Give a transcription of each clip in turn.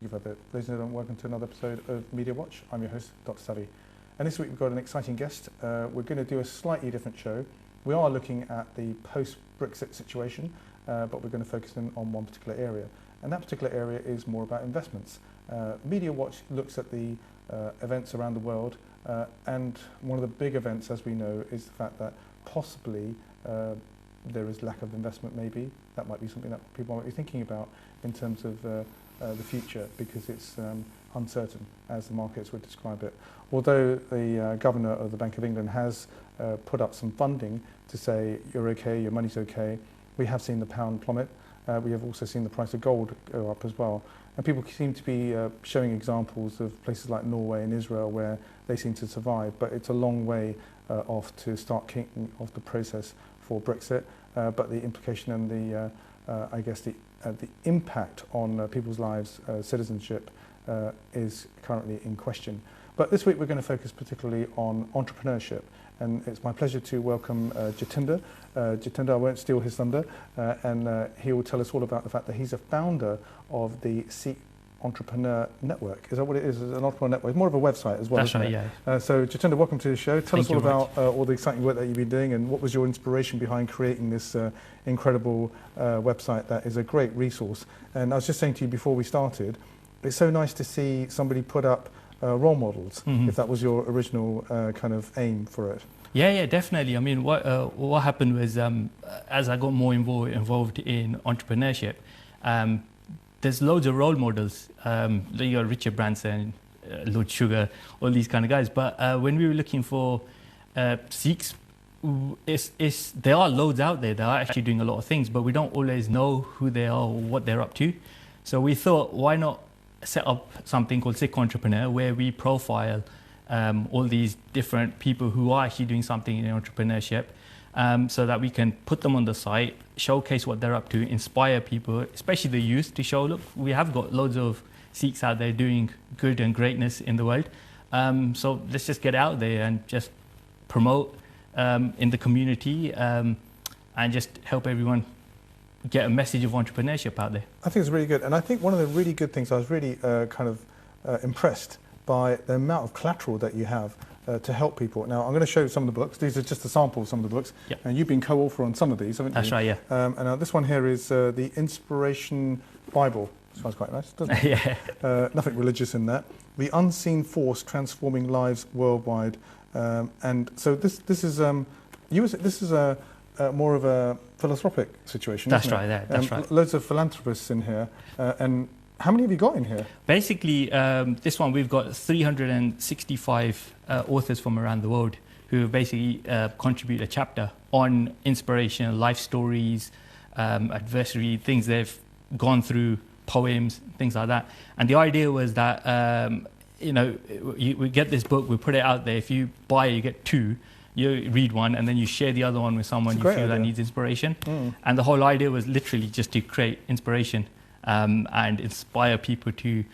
Ladies and gentlemen, welcome to another episode of MediaWatch. I'm your host, Dr. Savi. And this week we've got an exciting guest. We're going to do a slightly different show. We are looking at the post-Brexit situation, but we're going to focus in on one particular area. And that particular area is more about investments. MediaWatch looks at the events around the world, and one of the big events, as we know, is the fact that possibly there is lack of investment maybe. That might be something that people might be thinking about in terms of the future, because it's uncertain, as the markets would describe it. Although the Governor of the Bank of England has put up some funding to say you're okay, your money's okay, we have seen the pound plummet. We have also seen the price of gold go up as well. And people seem to be showing examples of places like Norway and Israel where they seem to survive, but it's a long way off to start kicking off the process for Brexit. But the implication and the, I guess, the impact on people's lives, citizenship, is currently in question. But this week we're going to focus particularly on entrepreneurship. And it's my pleasure to welcome Jatinder. Jatinder, I won't steal his thunder, and he will tell us all about the fact that he's a founder of the Sikh Entrepreneur Network. Is that what it is? It's an entrepreneur network. It's more of a website as well. That's right, yeah. So Jatinder, welcome to the show. Tell us all about all the exciting work that you've been doing, and what was your inspiration behind creating this incredible website that is a great resource. And I was just saying to you before we started, it's so nice to see somebody put up role models, if that was your original kind of aim for it. Yeah, definitely. I mean, what happened was, as I got more involved in entrepreneurship, there's loads of role models. You got Richard Branson, Lord Sugar, all these kind of guys. But when we were looking for Sikhs, there are loads out there. They are actually doing a lot of things, but we don't always know who they are or what they're up to. So we thought, why not set up something called Sikh Entrepreneur, where we profile all these different people who are actually doing something in entrepreneurship, so that we can put them on the site, showcase what they're up to, inspire people, especially the youth, to show, look, we have got loads of Sikhs out there doing good and greatness in the world. So let's just get out there and just promote in the community, and just help everyone get a message of entrepreneurship out there. I think it's really good. And I think one of the really good things, I was really kind of impressed by the amount of collateral that you have to help people. Now, I'm going to show you some of the books. These are just a sample of some of the books. Yep. And you've been co-author on some of these, haven't you? That's right, yeah. And this one here is the Inspiration Bible. Sounds quite nice, doesn't it? Yeah. Nothing religious in that. The Unseen Force Transforming Lives Worldwide. And so this is more of a philanthropic situation. That's isn't right, it? yeah, that's right. Loads of philanthropists in here. And how many have you got in here? Basically, this one, we've got 365 authors from around the world who basically contribute a chapter on inspiration, life stories, adversity, things they've gone through, poems, things like that. And the idea was that, we get this book, we put it out there. If you buy it, you get two. You read one and then you share the other one with someone you feel that needs inspiration. And the whole idea was literally just to create inspiration and inspire people to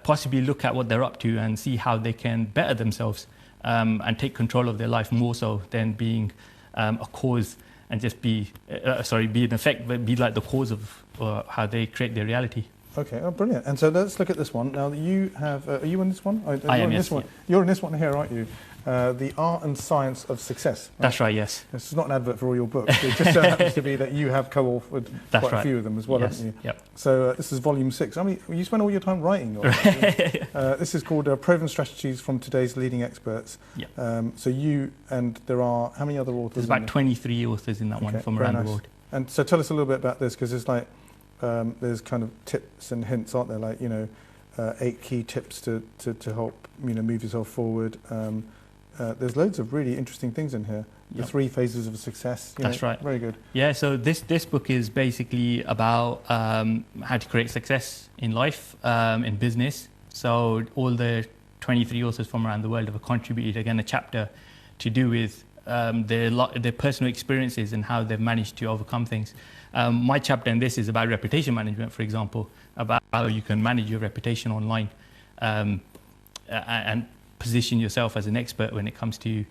possibly look at what they're up to and see how they can better themselves, and take control of their life more so than being a cause and just be an effect, but be like the cause of how they create their reality. Okay, oh, brilliant. And so let's look at this one. Now, you have, are you in this one? I am, yes. You're in this one here, aren't you? The Art and Science of Success. Right? That's right, yes. This is not an advert for all your books. It just so happens to be that you have co-authored quite a few of them as well, haven't you? Yep. So this is volume 6. I mean, you spend all your time writing. This is called Proven Strategies from Today's Leading Experts. Yep. So you, and there are, how many other authors? There's about 23 authors in that one from around the world. And so tell us a little bit about this, because it's like, there's kind of tips and hints, aren't there? Like, 8 key tips to help, move yourself forward. There's loads of really interesting things in here. The 3 phases of success. That's right. Very good. Yeah, so this book is basically about how to create success in life, in business. So all the 23 authors from around the world have contributed, again, a chapter to do with their personal experiences and how they've managed to overcome things. My chapter in this is about reputation management, for example, about how you can manage your reputation online, and position yourself as an expert when it comes to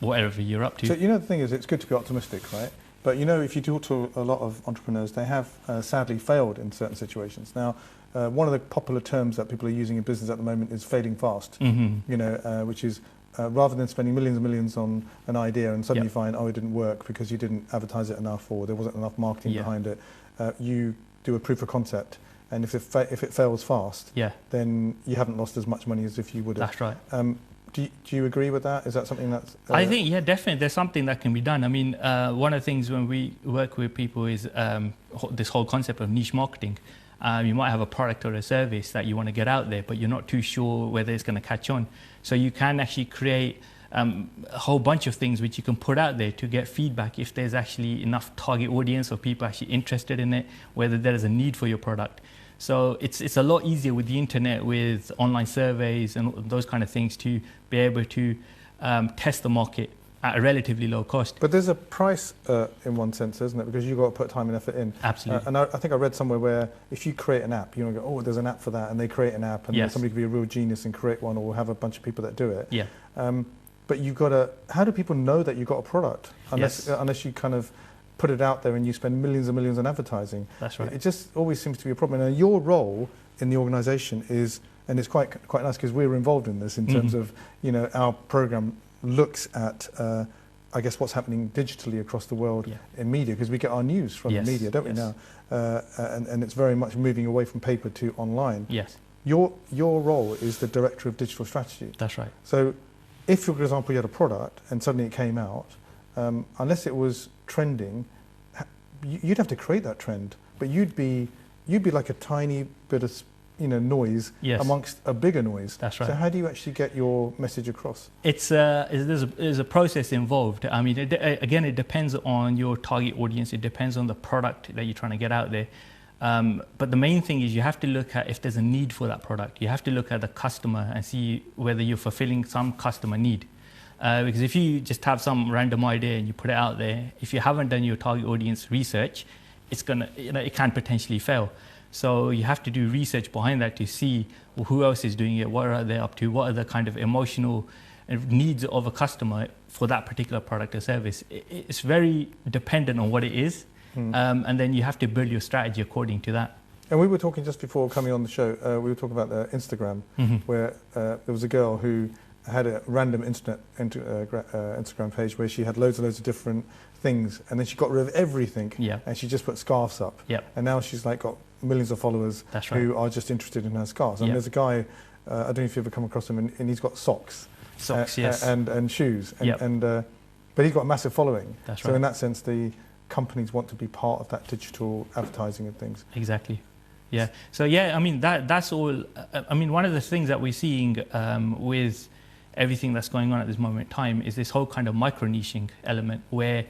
whatever you're up to. So the thing is, it's good to be optimistic, right? But you know, if you talk to a lot of entrepreneurs, they have sadly failed in certain situations. Now, one of the popular terms that people are using in business at the moment is failing fast. You know, which is rather than spending millions and millions on an idea and suddenly you find, oh, it didn't work because you didn't advertise it enough or there wasn't enough marketing behind it. You do a proof of concept, and if it fails fast, then you haven't lost as much money as if you would have. That's right. Do you agree with that? Is that something that's... I think, yeah, definitely. There's something that can be done. I mean, one of the things when we work with people is this whole concept of niche marketing. You might have a product or a service that you want to get out there, but you're not too sure whether it's going to catch on. So you can actually create a whole bunch of things which you can put out there to get feedback if there's actually enough target audience or people actually interested in it, whether there is a need for your product. So it's a lot easier with the internet, with online surveys and those kind of things, to be able to test the market at a relatively low cost. But there's a price in one sense, isn't it? Because you've got to put time and effort in. Absolutely. And I think I read somewhere where if you create an app, you know, go, oh, there's an app for that, and they create an app, and somebody could be a real genius and create one, or have a bunch of people that do it. But you've got to, how do people know that you've got a product? Unless you kind of put it out there and you spend millions and millions on advertising. That's right. It just always seems to be a problem. And your role in the organisation is, and it's quite nice because we're involved in this in terms of, you know, our programme looks at, I guess, what's happening digitally across the world in media, because we get our news from the media, don't we now? And it's very much moving away from paper to online. Yes. Your role is the Director of Digital Strategy. That's right. So if, for example, you had a product and suddenly it came out, unless it was trending, you'd have to create that trend, but you'd be like a tiny bit of, you know, noise amongst a bigger noise. That's right. So how do you actually get your message across? There's a process involved. I mean, again, it depends on your target audience. It depends on the product that you're trying to get out there. But the main thing is you have to look at if there's a need for that product. You have to look at the customer and see whether you're fulfilling some customer need. Because if you just have some random idea and you put it out there, if you haven't done your target audience research, it's gonna, you know, it can potentially fail. So you have to do research behind that to see who else is doing it, what are they up to, what are the kind of emotional needs of a customer for that particular product or service. It's very dependent on what it is, and then you have to build your strategy according to that. And we were talking just before coming on the show, we were talking about Instagram, where there was a girl who had a random Instagram page where she had loads of different things, and then she got rid of everything, and she just put scarves up. And now she's like got millions of followers who are just interested in her scarves. And there's a guy, I don't know if you've ever come across him, and he's got socks, and shoes, but he's got a massive following. So in that sense, the companies want to be part of that digital advertising and things. Exactly. Yeah. So yeah, I mean that's all. I mean, one of the things that we're seeing with everything that's going on at this moment in time is this whole kind of micro-niching element where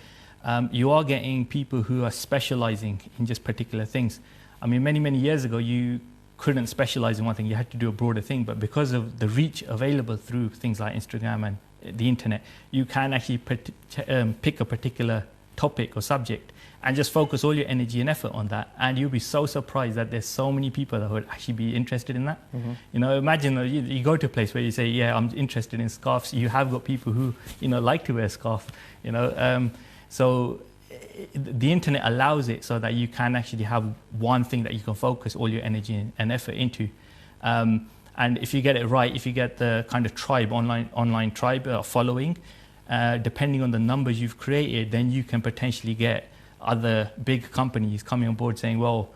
you are getting people who are specializing in just particular things. I mean, many years ago, you couldn't specialize in one thing. You had to do a broader thing. But because of the reach available through things like Instagram and the internet, you can actually pick a particular topic or subject and just focus all your energy and effort on that, and you'll be so surprised that there's so many people that would actually be interested in that. You know, imagine you go to a place where you say, yeah, I'm interested in scarves. You have got people who, you know, like to wear a scarf, you know. So the internet allows it so that you can actually have one thing that you can focus all your energy and effort into. And if you get it right, if you get the kind of tribe, online tribe following, depending on the numbers you've created, then you can potentially get other big companies coming on board saying, well,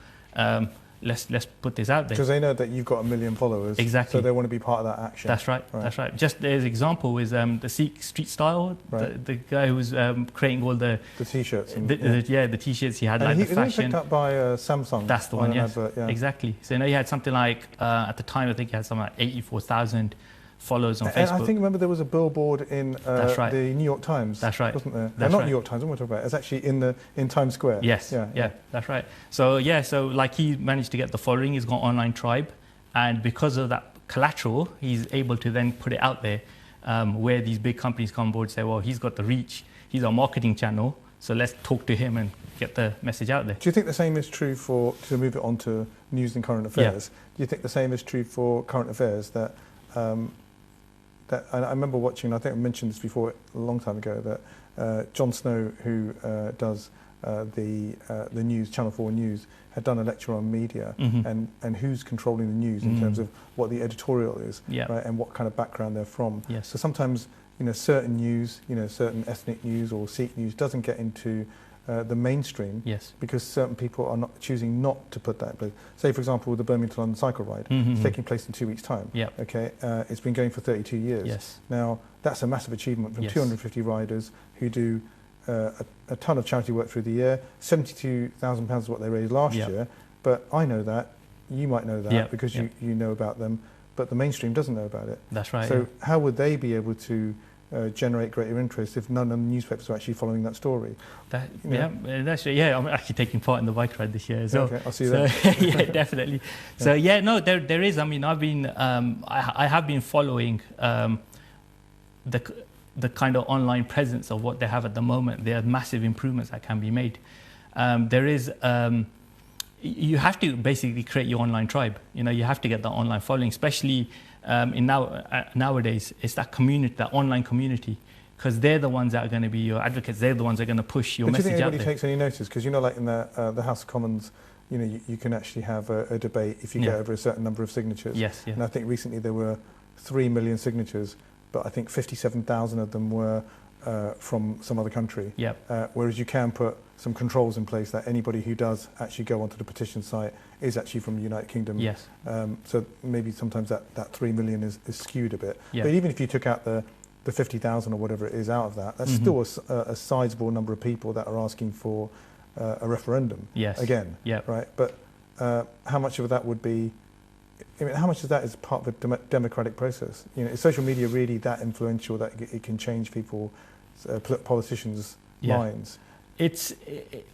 let's put this out there. Because they know that you've got 1 million followers. Exactly. So they want to be part of that action. That's right. That's right. Just there's an example with the Sikh street style, the guy who was creating all the T-shirts. The T-shirts he had, and like the fashion. Picked up by Samsung. That's the one, yes. Advert, Exactly. So he had something like, at the time, I think he had something like 84,000 followers on Facebook. And I think, remember, there was a billboard in the New York Times. That's right. Wasn't there? No, not New York Times, what am I talking about? It's actually in Times Square. Yes, yeah, that's right. So so like he managed to get the following, he's got online tribe, and because of that collateral, he's able to then put it out there, where these big companies come on board and say, well, he's got the reach, he's our marketing channel, so let's talk to him and get the message out there. Do you think the same is true to move it on to news and current affairs? Do you think the same is true for current affairs, that that I remember watching. I think I mentioned this before a long time ago. That Jon Snow, who does the news, Channel 4 News, had done a lecture on media and who's controlling the news in terms of what the editorial is, right, and what kind of background they're from. Yes. So sometimes, certain news, certain ethnic news or Sikh news doesn't get into the mainstream, because certain people are choosing not to put that in place. Say, for example, the Birmingham to London cycle ride is taking place in 2 weeks' time. Okay, it's been going for 32 years. Yes. Now, that's a massive achievement from 250 riders who do a ton of charity work through the year. £72,000 is what they raised last year. But I know that, you might know that because you know about them, but the mainstream doesn't know about it. That's right. So how would they be able to generate greater interest if none of the newspapers are actually following that story? That's right. Yeah, I'm actually taking part in the bike ride this year as well. Okay, I'll see you then. Yeah, definitely. So there is. I mean, I've been, I have been following the kind of online presence of what they have at the moment. There are massive improvements that can be made. There is. You have to basically create your online tribe. You have to get that online following, especially nowadays. It's that community, that online community, because they're the ones that are going to be your advocates. They're the ones that are going to push your message out there. Do you think anybody takes any notice? Because like in the House of Commons, you can actually have a debate if you get over a certain number of signatures. Yes. And I think recently there were 3 million signatures, but I think 57,000 of them were from some other country. Whereas you can put some controls in place that anybody who does actually go onto the petition site is actually from the United Kingdom. Yes. So maybe sometimes that 3 million is skewed a bit. But even if you took out the 50,000 or whatever it is out of that, that's still a sizable number of people that are asking for a referendum. Again. Right. But how much of that would be? I mean, how much of that is part of a democratic process? Is social media really that influential that it can change people, politicians' minds?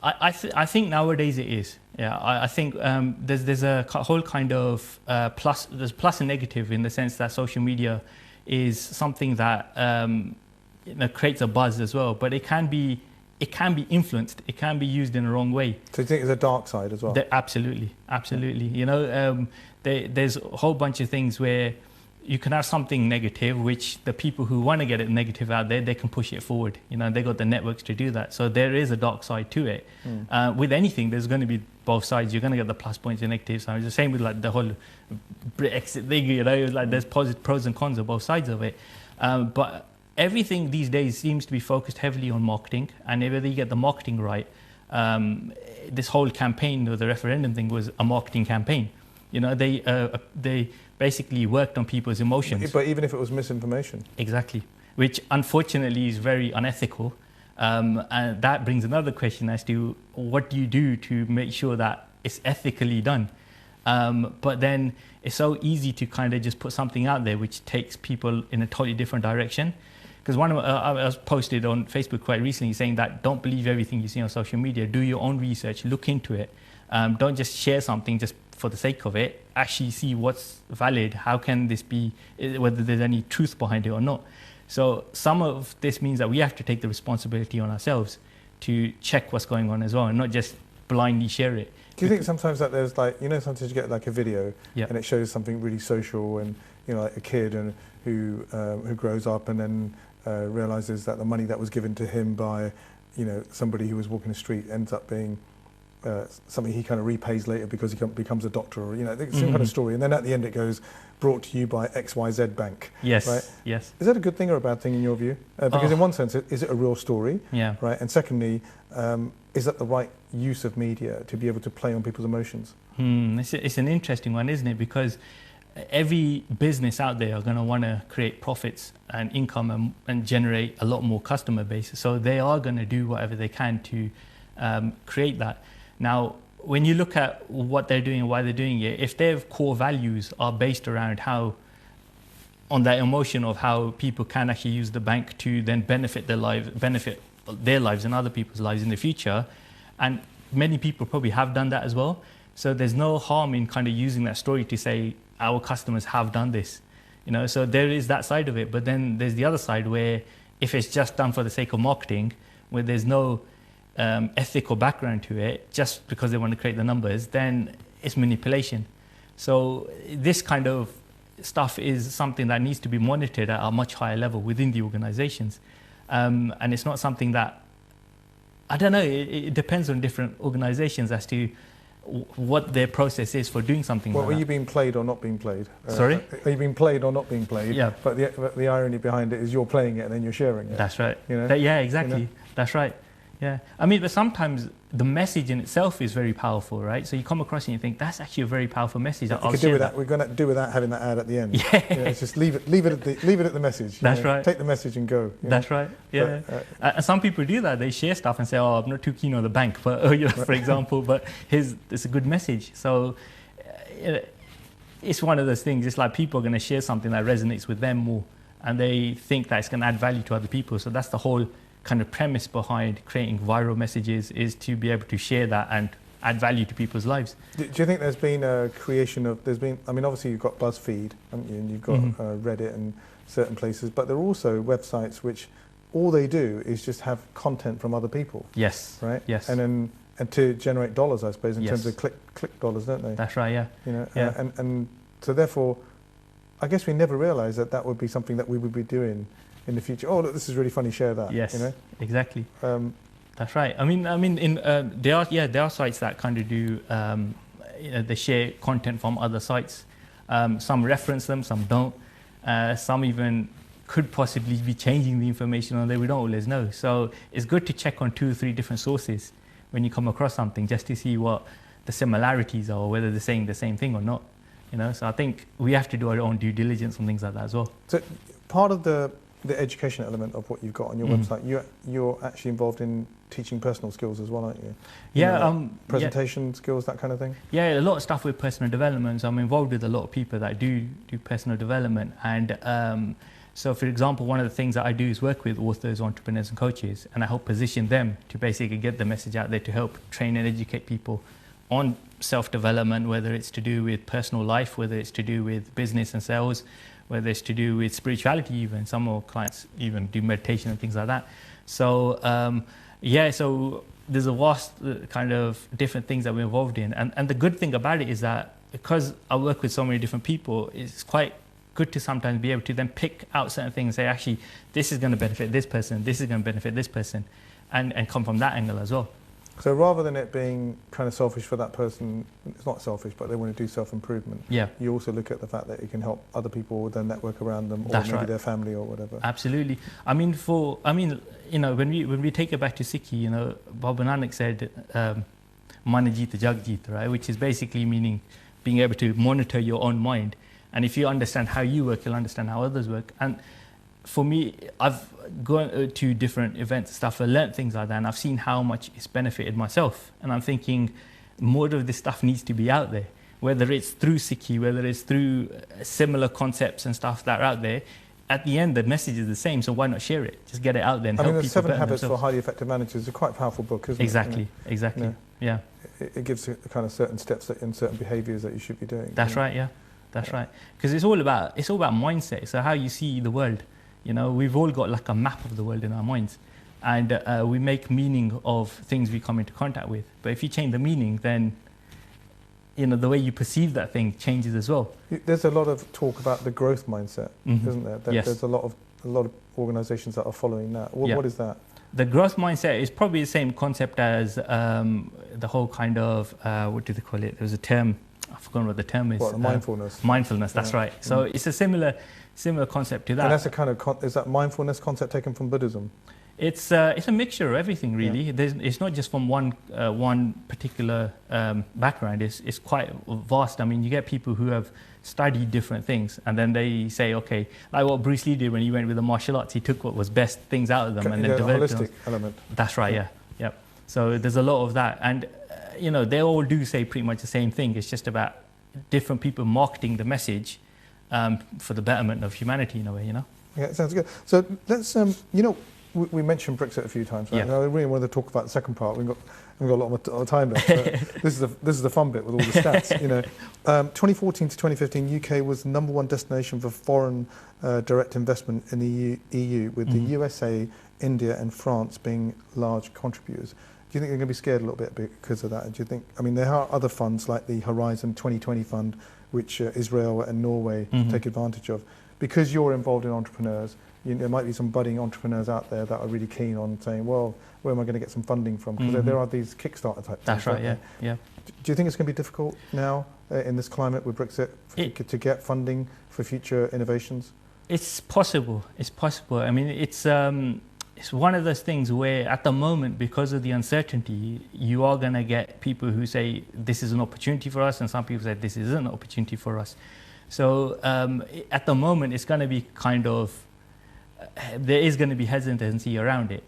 I think nowadays it is. I think there's a whole kind of there's plus and negative in the sense that social media is something that creates a buzz as well, but it can be influenced. It can be used in the wrong way. So you think there's a dark side as well? Absolutely. There's a whole bunch of things where you can have something negative, which the people who want to get it negative out there, they can push it forward. They got the networks to do that. So there is a dark side to it. With anything, there's going to be both sides. You're going to get the plus points and negatives. So it's the same with like the whole Brexit thing. Like there's pros and cons of both sides of it. But everything these days seems to be focused heavily on marketing, and whether you get the marketing right, this whole campaign or the referendum thing was a marketing campaign. They basically worked on people's emotions. But even if it was misinformation. Exactly, which unfortunately is very unethical. And that brings another question as to what do you do to make sure that it's ethically done. But then it's so easy to kind of just put something out there which takes people in a totally different direction. Because I was posted on Facebook quite recently saying that don't believe everything you see on social media. Do your own research, look into it. Don't just share something just for the sake of it. Actually see what's valid. How can this be, whether there's any truth behind it or not. So some of this means that we have to take the responsibility on ourselves to check what's going on as well and not just blindly share it. Do you think sometimes that there's sometimes you get like a video and it shows something really social and, like a kid and who grows up and then realizes that the money that was given to him by, somebody who was walking the street ends up being something he kind of repays later because he becomes a doctor or, some kind of story. And then at the end it goes, brought to you by XYZ Bank. Yes, right? Yes. Is that a good thing or a bad thing in your view? Because in one sense, is it a real story? Right. And secondly, is that the right use of media to be able to play on people's emotions? It's an interesting one, isn't it? Because every business out there are going to want to create profits and income and generate a lot more customer base. So they are going to do whatever they can to create that. Now, when you look at what they're doing and why they're doing it, if their core values are based around on that emotion of how people can actually use the bank to then benefit their lives and other people's lives in the future, and many people probably have done that as well. So there's no harm in kind of using that story to say our customers have done this, So there is that side of it, but then there's the other side where if it's just done for the sake of marketing, where there's no ethical background to it, just because they want to create the numbers, then it's manipulation. So this kind of stuff is something that needs to be monitored at a much higher level within the organizations. And it's not something that, I don't know, it depends on different organizations as to what their process is for doing something like that. Well, are you being played or not being played? Sorry? Are you being played or not being played? Yeah. But the irony behind it is you're playing it and then you're sharing it. That's right. You know? Yeah, exactly. You know? That's right. Yeah. I mean, but sometimes the message in itself is very powerful, right? So you come across it and you think, that's actually a very powerful message. You could do with that. We're going to do without having that ad at the end. Yeah. You know, it's just leave it at the message. That's right. Take the message and go. That's right. Yeah. But, and some people do that. They share stuff and say, oh, I'm not too keen on the bank, but, you know, for example, but it's a good message. So it's one of those things. It's like people are going to share something that resonates with them more, and they think that it's going to add value to other people. So that's the whole kind of premise behind creating viral messages, is to be able to share that and add value to people's lives. Do you think there's been a creation of, I mean, obviously you've got BuzzFeed, haven't you, and you've got Reddit and certain places, but there are also websites which all they do is just have content from other people. Yes. Right? Yes. And to generate dollars, I suppose, in terms of click dollars, don't they? That's right, yeah. You know, yeah. And so therefore, I guess we never realised that that would be something that we would be doing in the future. Oh, look, this is really funny. Share that. Yes, you know? Exactly. That's right. I mean, there are sites that kind of do. They share content from other sites. Some reference them, some don't. Some even could possibly be changing the information on there. We don't always know. So it's good to check on 2 or 3 different sources when you come across something, just to see what the similarities are, or whether they're saying the same thing or not. You know. So I think we have to do our own due diligence on things like that as well. So part of the education element of what you've got on your website, you're actually involved in teaching personal skills as well, aren't you? Presentation skills, that kind of thing? Yeah, a lot of stuff with personal development. So I'm involved with a lot of people that do personal development. And so, for example, one of the things that I do is work with authors, entrepreneurs and coaches, and I help position them to basically get the message out there to help train and educate people on self-development, whether it's to do with personal life, whether it's to do with business and sales, whether it's to do with spirituality even. Some of our clients even do meditation and things like that. So, so there's a vast kind of different things that we're involved in. And the good thing about it is that because I work with so many different people, it's quite good to sometimes be able to then pick out certain things and say, actually, this is going to benefit this person, this is going to benefit this person, and come from that angle as well. So rather than it being kind of selfish for that person, it's not selfish, but they want to do self-improvement. Yeah. You also look at the fact that it can help other people with their network around them, or That's maybe right. their family or whatever. Absolutely. When we take it back to Sikhi, Baba Nanak said, "Mana jeet jag jeet," right? Which is basically meaning being able to monitor your own mind. And if you understand how you work, you'll understand how others work. And for me, I've gone to different events and stuff, I learned things like that, and I've seen how much it's benefited myself. And I'm thinking more of this stuff needs to be out there, whether it's through Sikhi, whether it's through similar concepts and stuff that are out there. At the end, the message is the same, so why not share it? Just get it out there and help people. The 7 Habits themselves. for Highly Effective Managers is a quite powerful book, isn't it? Exactly. Yeah. It gives kind of certain steps and certain behaviours that you should be doing. That's right. Yeah, that's right. Because it's all about mindset. So how you see the world. We've all got like a map of the world in our minds, and we make meaning of things we come into contact with. But if you change the meaning, then the way you perceive that thing changes as well. There's a lot of talk about the growth mindset, isn't there? Yes. There's a lot of organisations that are following that. What is that? The growth mindset is probably the same concept as the whole kind of what do they call it? There's a term, I've forgotten what the term is. Mindfulness. Mindfulness. That's right. So it's a similar concept to that. And that's a kind of is that mindfulness concept taken from Buddhism? It's a mixture of everything, really. Yeah. It's not just from one particular background. It's quite vast. I mean, you get people who have studied different things, and then they say, okay, like what Bruce Lee did when he went with the martial arts. He took what was best things out of them, and then developed holistic element. That's right. Yeah. Yep. So there's a lot of that, and they all do say pretty much the same thing. It's just about different people marketing the message for the betterment of humanity in a way. Yeah, it sounds good. So let's we mentioned Brexit a few times, right? Yeah. And I really wanted to talk about the second part. We've got a lot more time left. This is the fun bit with all the stats. 2014 to 2015, UK was the #1 destination for foreign direct investment in the EU, with the USA, India, and France being large contributors. you think they're going to be scared a little bit because of that? Do you think? I mean, there are other funds like the Horizon 2020 fund, which Israel and Norway take advantage of. Because you're involved in entrepreneurs, there might be some budding entrepreneurs out there that are really keen on saying, well, where am I going to get some funding from? Because there are these Kickstarter type things. That's right, yeah. Do you think it's going to be difficult now in this climate with Brexit to get funding for future innovations? It's possible. It's possible. I mean, it's one of those things where at the moment, because of the uncertainty, you are going to get people who say this is an opportunity for us, and some people say this isn't an opportunity for us. So at the moment, it's going to be kind of, there is going to be hesitancy around it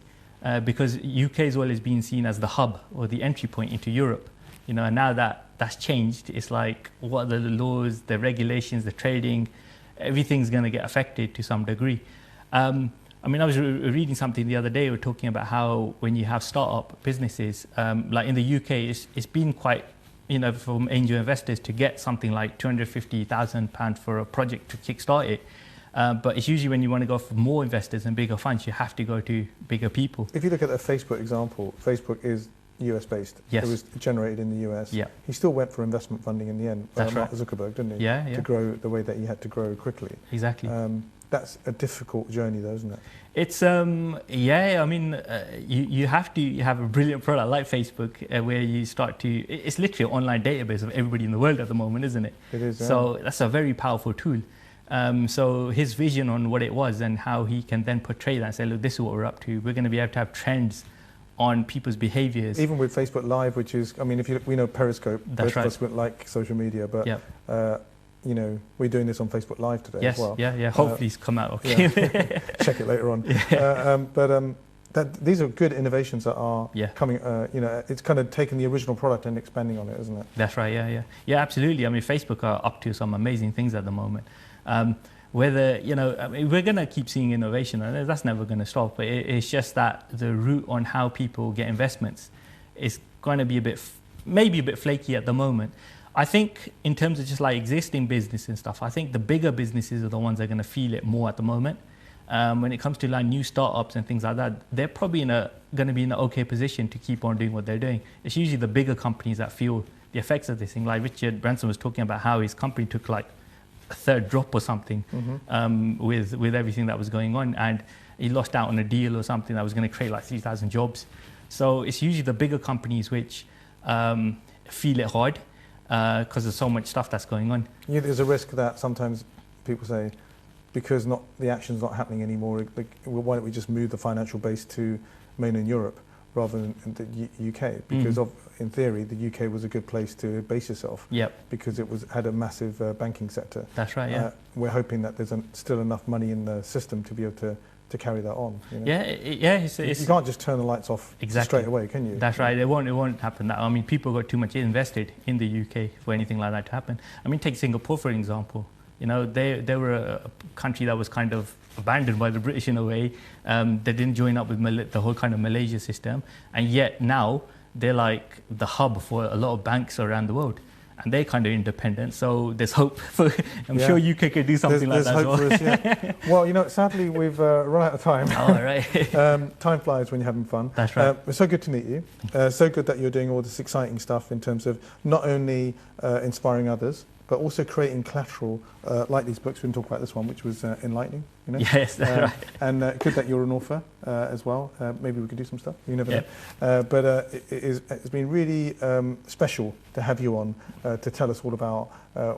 because UK as well is being seen as the hub or the entry point into Europe. And now that's changed, it's like what are the laws, the regulations, the trading, everything's going to get affected to some degree. I mean, I was reading something the other day, we were talking about how when you have startup businesses, like in the UK, it's been quite, from angel investors to get something like £250,000 for a project to kickstart it. But it's usually when you want to go for more investors and bigger funds, you have to go to bigger people. If you look at the Facebook example, Facebook is US based. Yes. It was generated in the US. Yeah. He still went for investment funding in the end. That's Mark right. Zuckerberg, didn't he? Yeah. To grow the way that he had to grow quickly. Exactly. That's a difficult journey though, isn't it? It's, I mean, you have to have a brilliant product like Facebook where you start to, it's literally an online database of everybody in the world at the moment, isn't it? It is, yeah. So that's a very powerful tool. So his vision on what it was and how he can then portray that and say, look, this is what we're up to. We're going to be able to have trends on people's behaviors. Even with Facebook Live, which is, I mean, if you look, we know Periscope, That's both right. of us wouldn't like social media, but Yep. we're doing this on Facebook Live today Yes, as well. yeah. Hopefully it's come out okay. Yeah. Check it later on. These are good innovations that are coming. It's kind of taking the original product and expanding on it, isn't it? That's right. Yeah. Absolutely. I mean, Facebook are up to some amazing things at the moment. Whether I mean, we're going to keep seeing innovation, and that's never going to stop. But it's just that the route on how people get investments is going to be maybe a bit flaky at the moment. I think in terms of just like existing business and stuff, I think the bigger businesses are the ones that are going to feel it more at the moment. When it comes to like new startups and things like that, they're probably going to be in an okay position to keep on doing what they're doing. It's usually the bigger companies that feel the effects of this thing. Like Richard Branson was talking about how his company took like a third drop or something with everything that was going on, and he lost out on a deal or something that was going to create like 3,000 jobs. So it's usually the bigger companies which feel it hard because there's so much stuff that's going on. There's a risk that sometimes people say, because the action's not happening anymore, why don't we just move the financial base to mainland Europe rather than the UK? Because in theory, the UK was a good place to base yourself. Yep. Because it had a massive banking sector. That's right. Yeah. We're hoping that there's still enough money in the system to be able to carry that on. Yeah. You can't just turn the lights off straight away, can you? That's right. It won't happen. I mean, people got too much invested in the UK for anything like that to happen. I mean, take Singapore for example. They were a country that was kind of abandoned by the British in a way. They didn't join up with the whole kind of Malaysia system, and yet now they're like the hub for a lot of banks around the world, and they're kind of independent. So there's hope for. I'm sure UK could do something like that. There's hope for us. Yeah. Well, sadly we've run out of time. All right. Time flies when you're having fun. That's right. It's so good to meet you. So good that you're doing all this exciting stuff in terms of not only inspiring others, but also creating collateral like these books. We can talk about this one, which was enlightening. Yes, that's right. And good that you're an author as well. Maybe we could do some stuff. You never know. But it's been really special to have you on to tell us all about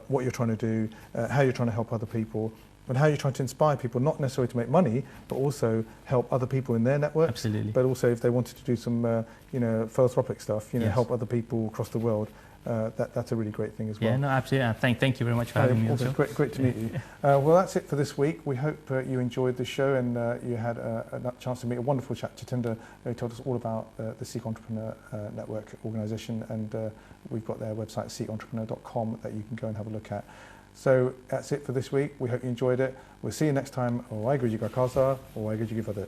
what you're trying to do, how you're trying to help other people, and how you're trying to inspire people, not necessarily to make money, but also help other people in their network. Absolutely. But also if they wanted to do some, philanthropic stuff, help other people across the world. That's a really great thing as well. Yeah, no, absolutely. Thank you very much for having me. Also, great to meet you. Well, that's it for this week. We hope you enjoyed the show and you had a chance to meet a wonderful chap, Jatinder, who told us all about the Seek Entrepreneur Network organisation, and we've got their website, seekentrepreneur.com, that you can go and have a look at. So that's it for this week. We hope you enjoyed it. We'll see you next time. Waheguru Ji Ka Khalsa, Waheguru Ji Ki Fateh.